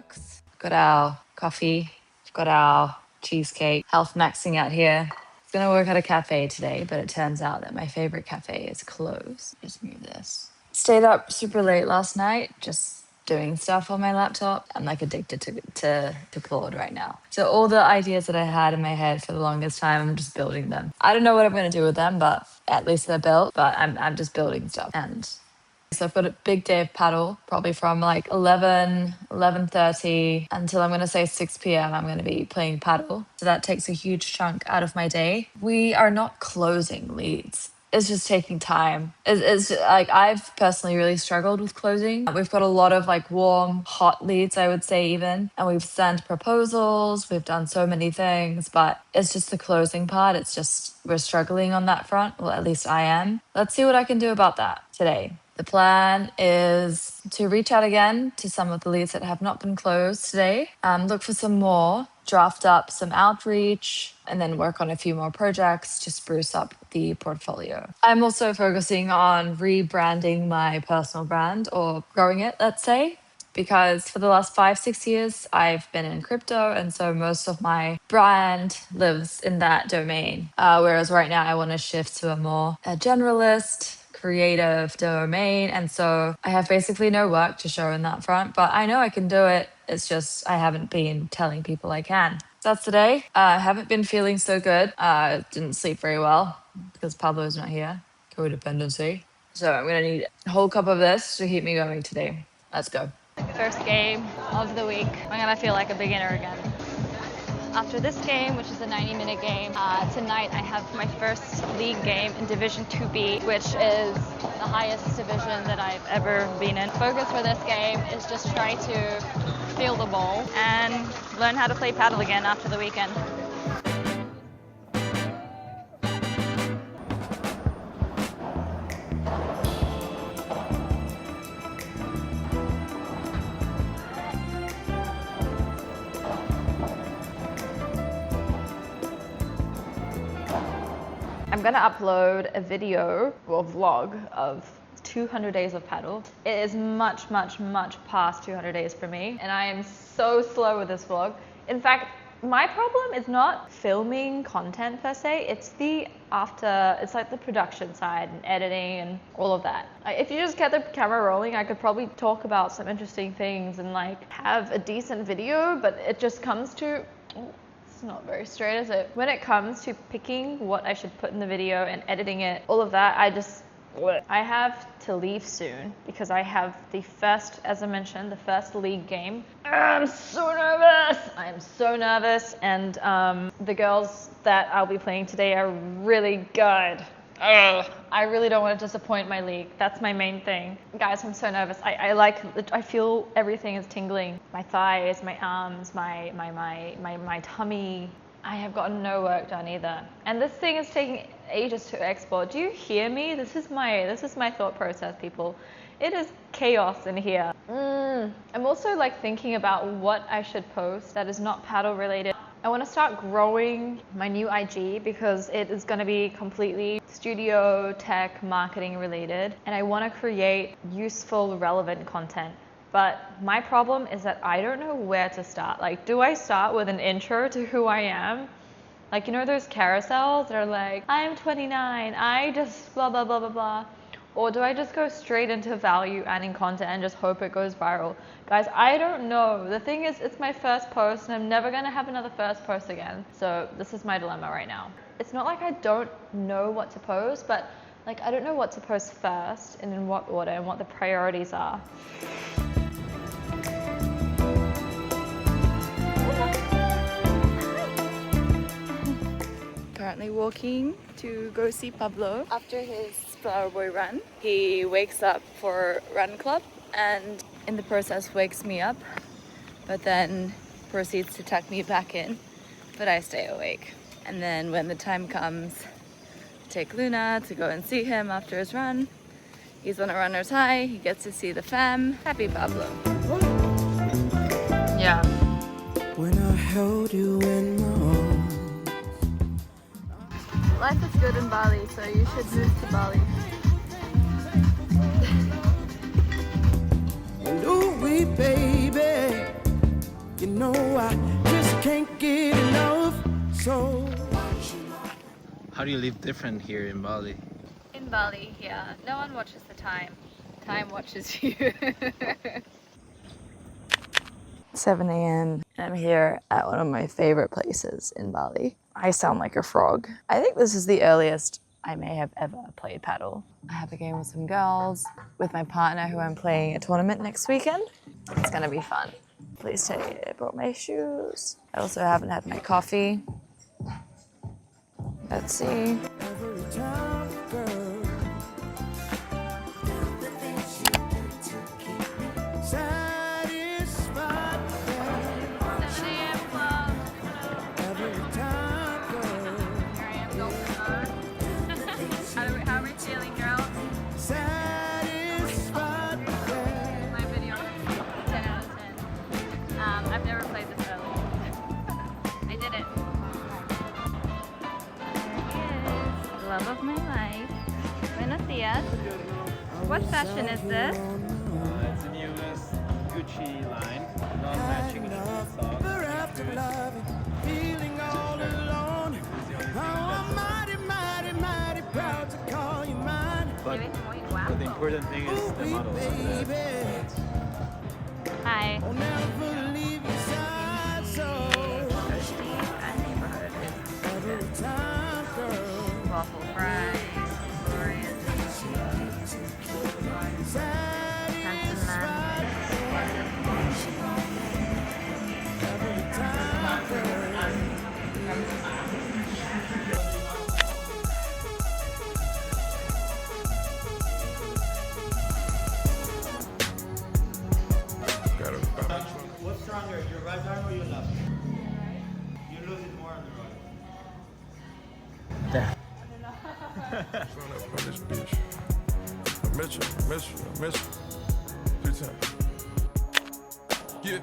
works. Got our coffee, got our cheesecake, health maxing out here. It's gonna work at a cafe today, but it turns out that my favorite cafe is closed. Just move this. Stayed up super late last night, just doing stuff on my laptop. I'm like addicted to Claude right now. So all the ideas that I had in my head for the longest time, I'm just building them. I don't know what I'm gonna do with them, but at least they're built. But I'm just building stuff. And so I've got a big day of paddle, probably from like 11:30 until I'm going to say 6 p.m. I'm going to be playing paddle. So that takes a huge chunk out of my day. We are not closing leads. It's just taking time. It's like I've personally really struggled with closing. We've got a lot of like warm, hot leads, I would say even. And we've sent proposals. We've done so many things, but it's just the closing part. It's just we're struggling on that front. Well, at least I am. Let's see what I can do about that today. The plan is to reach out again to some of the leads that have not been closed today, look for some more, draft up some outreach, and then work on a few more projects to spruce up the portfolio. I'm also focusing on rebranding my personal brand or growing it, let's say, because for the last 5-6 years, I've been in crypto. And so most of my brand lives in that domain. Whereas right now I want to shift to a more generalist, creative domain. And so I have basically no work to show in that front, but I know I can do it. It's just I haven't been telling people I can. That's today. I haven't been feeling so good. Didn't sleep very well because Pablo's not here. Codependency. So I'm going to need a whole cup of this to keep me going today. Let's go. First game of the week. I'm going to feel like a beginner again. After this game, which is a 90-minute game, tonight I have my first league game in Division 2B, which is the highest division that I've ever been in. Focus for this game is just try to feel the ball and learn how to play paddle again after the weekend. I'm gonna upload a video or vlog of 200 days of paddle. It is much past 200 days for me, and I am so slow with this vlog. In fact, my problem is not filming content per se, it's like the production side and editing and all of that. If you just get the camera rolling, I could probably talk about some interesting things and like have a decent video, but it just comes to, it's not very straight, is it? When it comes to picking what I should put in the video and editing it, all of that, I have to leave soon because I have the first, as I mentioned, the first league game. I'm so nervous. I'm so nervous, and the girls that I'll be playing today are really good. I really don't want to disappoint my league. That's my main thing. Guys, I'm so nervous. I feel everything is tingling. My thighs, my arms, my tummy. I have gotten no work done either. And this thing is taking ages to export. Do you hear me? This is my thought process, people. It is chaos in here. I'm also like thinking about what I should post that is not paddle related. I want to start growing my new IG because it is going to be completely studio, tech, marketing related. And I want to create useful, relevant content. But my problem is that I don't know where to start. Like, do I start with an intro to who I am? Like, you know those carousels that are like, I'm 29, I just blah, blah, blah, blah, blah. Or do I just go straight into value adding content and just hope it goes viral? Guys, I don't know. The thing is, it's my first post and I'm never gonna have another first post again. So this is my dilemma right now. It's not like I don't know what to post, but like I don't know what to post first and in what order and what the priorities are. Currently walking to go see Pablo after his Flower Boy run. He wakes up for run club and in the process wakes me up, but then proceeds to tuck me back in, but I stay awake. And then when the time comes, take Luna to go and see him after his run. He's on a runner's high, he gets to see the fam. Happy Pablo. Yeah. When I held you in my arms. Life is good in Bali, so you should move to Bali. And ooh, we baby, How do you live different here in Bali? In Bali, yeah, no one watches the time. Time watches you. 7 a.m. I'm here at one of my favorite places in Bali. I sound like a frog. I think this is the earliest I may have ever played paddle. I have a game with some girls, with my partner who I'm playing a tournament next weekend. It's gonna be fun. Please tell me I brought my shoes. I also haven't had my coffee. Let's see. How are we feeling, girl? My video, 10 out of 10. I've never played this early. I did it. There he is, love of my life. Buenos dias. What fashion is this? It's the newest Gucci line, non-matching socks. Feeling all alone. I'm mighty proud to call you mine. But the important thing is the model. Hi. I'll never leave your side, so every time, girl. Waffle fries. Glorious. Handsome man. What's stronger, your right arm or your left? You lose it more on the right. Damn. Run up on this bitch. I miss you. 3 times. Yeah.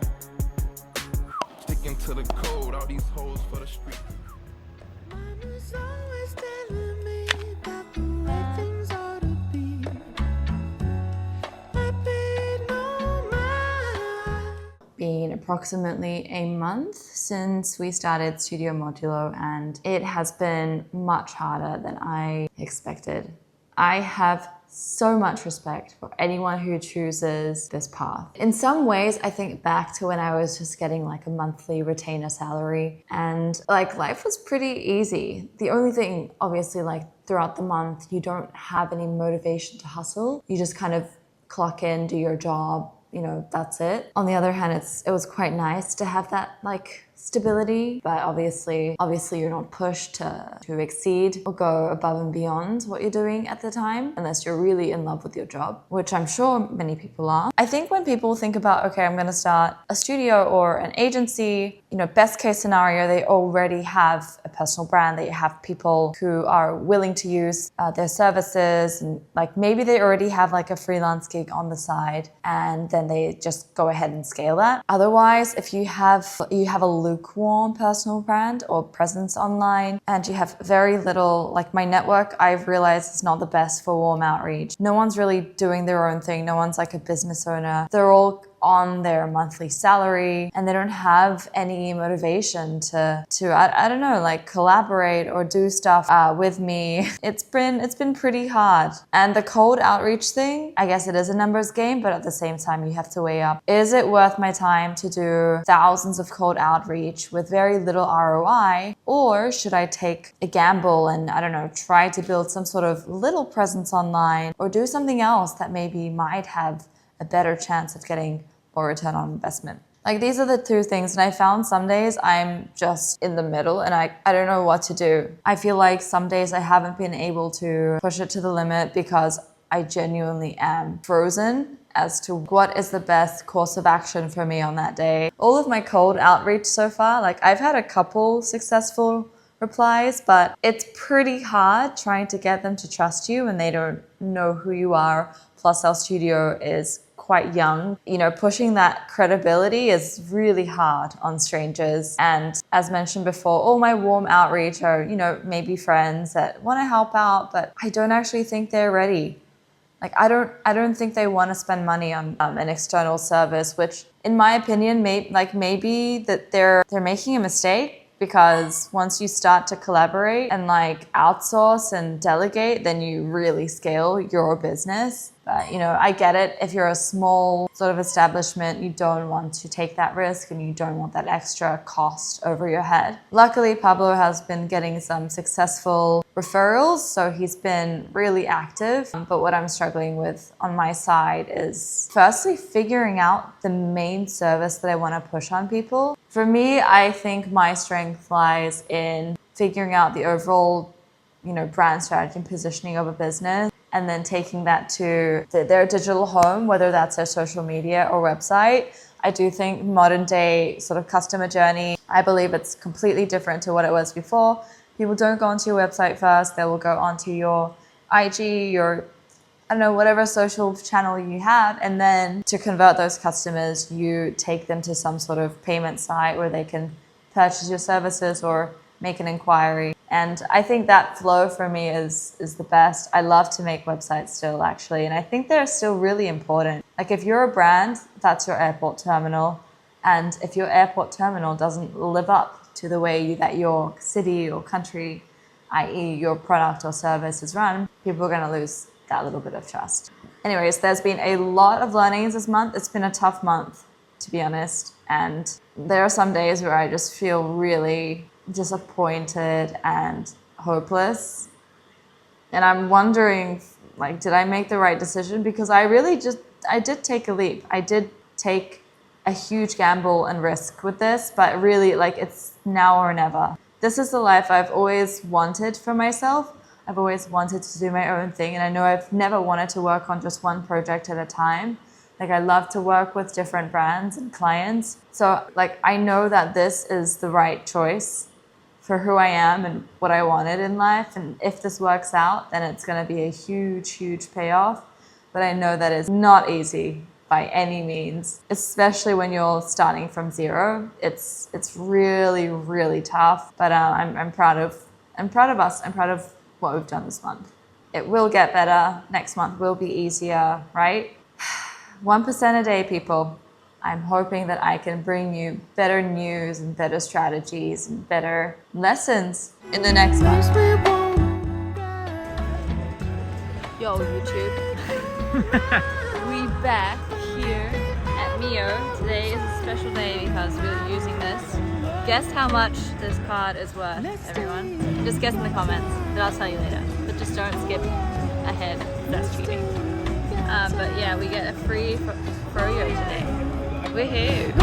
Sticking to the code, all these hoes for the street. Mama's always telling me about the way things ought to be. I paid no mind. Been approximately a month since we started Studio Modulo, and it has been much harder than I expected. I have so much respect for anyone who chooses this path. In some ways, I think back to when I was just getting like a monthly retainer salary, and like life was pretty easy. The only thing, obviously, like throughout the month, you don't have any motivation to hustle. You just kind of clock in, do your job, you know, that's it. On the other hand, it was quite nice to have that like stability, but obviously you're not pushed to exceed or go above and beyond what you're doing at the time, unless you're really in love with your job, which I'm sure many people are. I think when people think about, okay, I'm gonna start a studio or an agency, you know, best case scenario, they already have a personal brand, they have people who are willing to use their services, and like maybe they already have like a freelance gig on the side, and then they just go ahead and scale that. Otherwise, if you have a lukewarm personal brand or presence online, and you have very little, like my network, I've realized is not the best for warm outreach. No one's really doing their own thing. No one's like a business owner. They're all on their monthly salary, and they don't have any motivation to I don't know, like collaborate or do stuff with me. It's been pretty hard. And the cold outreach thing, I guess it is a numbers game, but at the same time you have to weigh up, is it worth my time to do thousands of cold outreach with very little ROI, or should I take a gamble and, I don't know, try to build some sort of little presence online, or do something else that maybe might have a better chance of getting more return on investment? Like, these are the two things, and I found some days I'm just in the middle and I don't know what to do. I feel like some days I haven't been able to push it to the limit because I genuinely am frozen as to what is the best course of action for me on that day. All of my cold outreach so far, like I've had a couple successful replies, but it's pretty hard trying to get them to trust you when they don't know who you are. Plus our studio is quite young. You know, pushing that credibility is really hard on strangers. And as mentioned before, all my warm outreach are, you know, maybe friends that want to help out, but I don't actually think they're ready. Like, I don't think they want to spend money on an external service, which in my opinion, maybe that they're making a mistake. because once you start to collaborate and like outsource and delegate, then you really scale your business. But you know, I get it. If you're a small sort of establishment, you don't want to take that risk and you don't want that extra cost over your head. Luckily, Pablo has been getting some successful referrals, so he's been really active. But what I'm struggling with on my side is firstly figuring out the main service that I want to push on people. For me, I think my strength lies in figuring out the overall, you know, brand strategy and positioning of a business, and then taking that to their digital home, whether that's their social media or website. I do think modern day sort of customer journey, I believe it's completely different to what it was before. People don't go onto your website first, they will go onto your IG, your, I don't know, whatever social channel you have. And then to convert those customers, you take them to some sort of payment site where they can purchase your services or make an inquiry. And I think that flow for me is the best. I love to make websites still, actually. And I think they're still really important. Like if you're a brand, that's your airport terminal. And if your airport terminal doesn't live up to the way that your city or country, i.e. your product or service is run, people are gonna lose that little bit of trust. Anyways, there's been a lot of learnings this month. It's been a tough month, to be honest. And there are some days where I just feel really disappointed and hopeless. And I'm wondering, like, did I make the right decision? Because I did take a leap. I did take a huge gamble and risk with this, but really, like, it's now or never. This is the life I've always wanted for myself. I've always wanted to do my own thing, and I know I've never wanted to work on just one project at a time. Like, I love to work with different brands and clients. So, like, I know that this is the right choice for who I am and what I wanted in life. And if this works out, then it's going to be a huge, huge payoff. But I know that it's not easy by any means, especially when you're starting from zero. It's really, really tough. But I'm proud of us. I'm proud of what we've done this month. It will get better. Next month will be easier, right? 1% a day, people. I'm hoping that I can bring you better news and better strategies and better lessons in the next one. Yo, YouTube. We back here at Mio. Today is a special day because we're using this. Guess how much this card is worth, everyone. Just guess in the comments, and I'll tell you later. But just don't skip ahead, that's cheating. But yeah, we get a free froyo today. Woohoo!